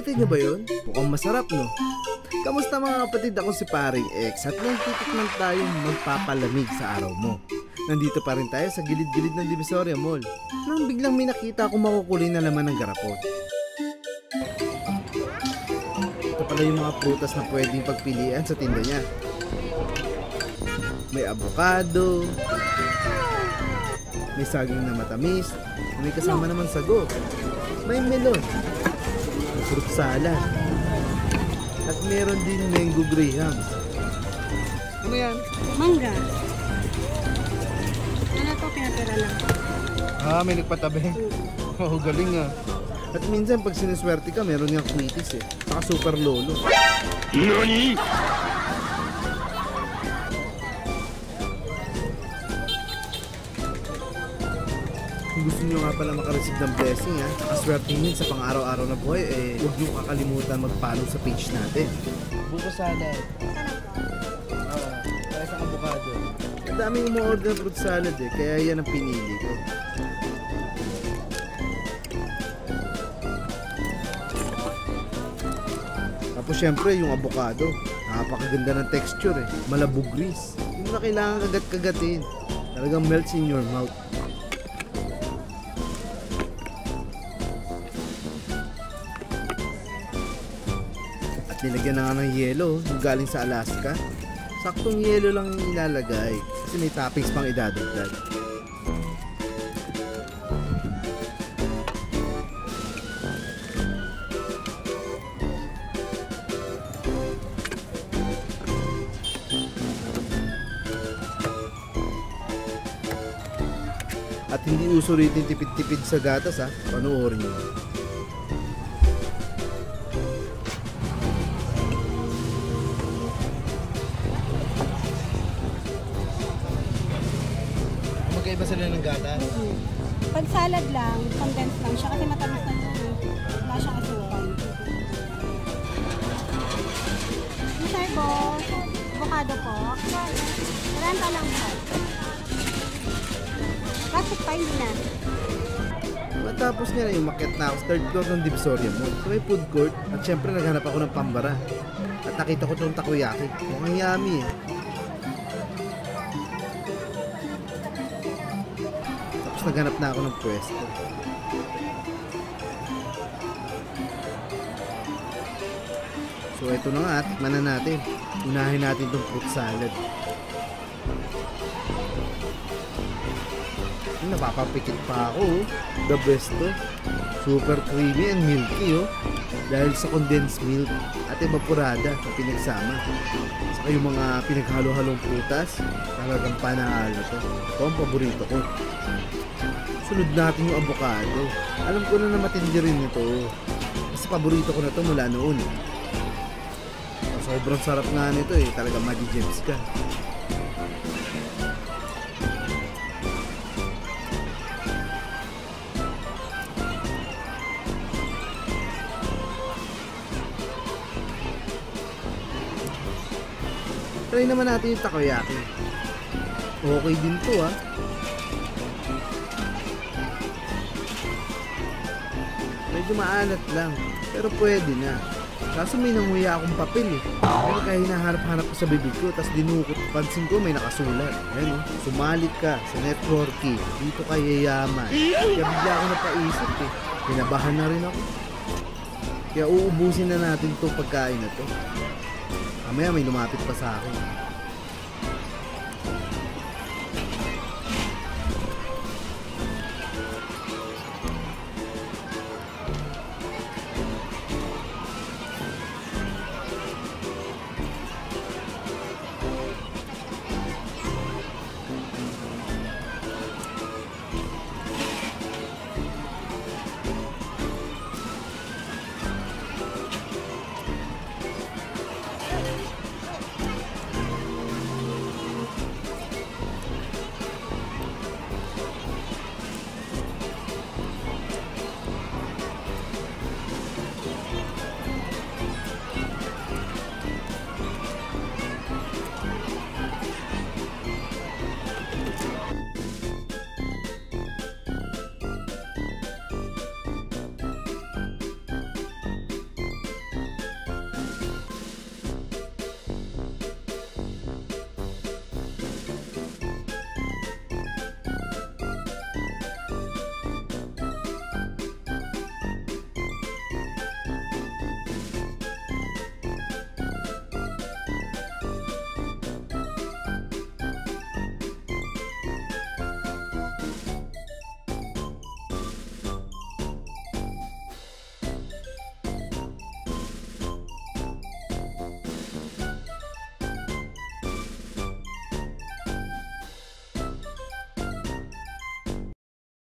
Nakita niyo ba yun? Mukhang masarap, no? Kamusta mga kapatid, ako si Paring X at nagtitikman tayong magpapalamig sa araw mo. Nandito pa rin tayo sa gilid-gilid ng Divisoria Mall nang biglang may nakita akong makukulay na laman ng garapon. Ito pala yung mga prutas na pwedeng pagpilian sa tinda niya. May avocado, may saging na matamis, may kasama naman sago, may melon, may fruit salad, at meron din mango grahams. Ano yan? Mangga. Ano to? Pinatira lang. May nagpatabi. Oh, galing ah. At minsan pag siniswerte ka, meron niyang quitis eh. Saka super lolo. NANI?! Kung gusto nyo nga pala makareceive ng blessing ha, saka swertihin sa pang-araw-araw na buhay, huwag nyo kakalimutan mag-follow sa page natin. Buko salad. Kaya sa avocado. Ang daming umu-order ng fruit salad kaya yan ang pinili ko. Tapos syempre yung avocado, napakaganda ng texture malabugris. Hindi mo na kailangan kagat-kagatin. Talagang melts in your mouth. At nilagyan na nga ng yelo, yung galing sa Alaska. Saktong yelo lang yung ilalagay kasi may toppings pang idadagdag. At hindi uso rin tipid-tipid sa gatas panoorin nyo. Magkaiba sila ng gatas? Pag salad lang, condensed lang siya kasi matamis na yun. Wala siyang asukal. Sir po, avocado po. 30 lang po. Plastic pa, hindi na. Matapos nga na yung maket na ako sa third floor ng Divisoria Mall. So may food court at syempre naghanap ako ng pambara. At nakita ko itong takoyaki. Mukhang yummy Tapos naghanap na ako ng pwesto. So ito na nga, tikman na natin. Unahin natin itong fruit salad. Napapapikit pa ako The best to. Super creamy and milky dahil sa condensed milk at evaporada na pinagsama. Saka yung mga pinaghalo-halong prutas, talagang panalo to. Ito ang paborito ko. Sunod natin yung avocado. Alam ko na matindi rin ito. Kasi paborito ko na to mula noon. Sobrang sarap nga nito talagang magi-gems ka. Try naman natin yung takoyaki. Okay din to Medyo maalat lang, pero pwede na. Kaso may nanguya akong papel Pero kaya hinahanap-hanap ko sa bibig ko, tapos dinukot, pansin ko may nakasulat. Ayan sumali ka sa networking, dito ka yayaman. Kaya bigla ako napaisip Kinabahan na rin ako. Kaya uubusin na natin itong pagkain na to. Mamaya may lumapit pa sa akin.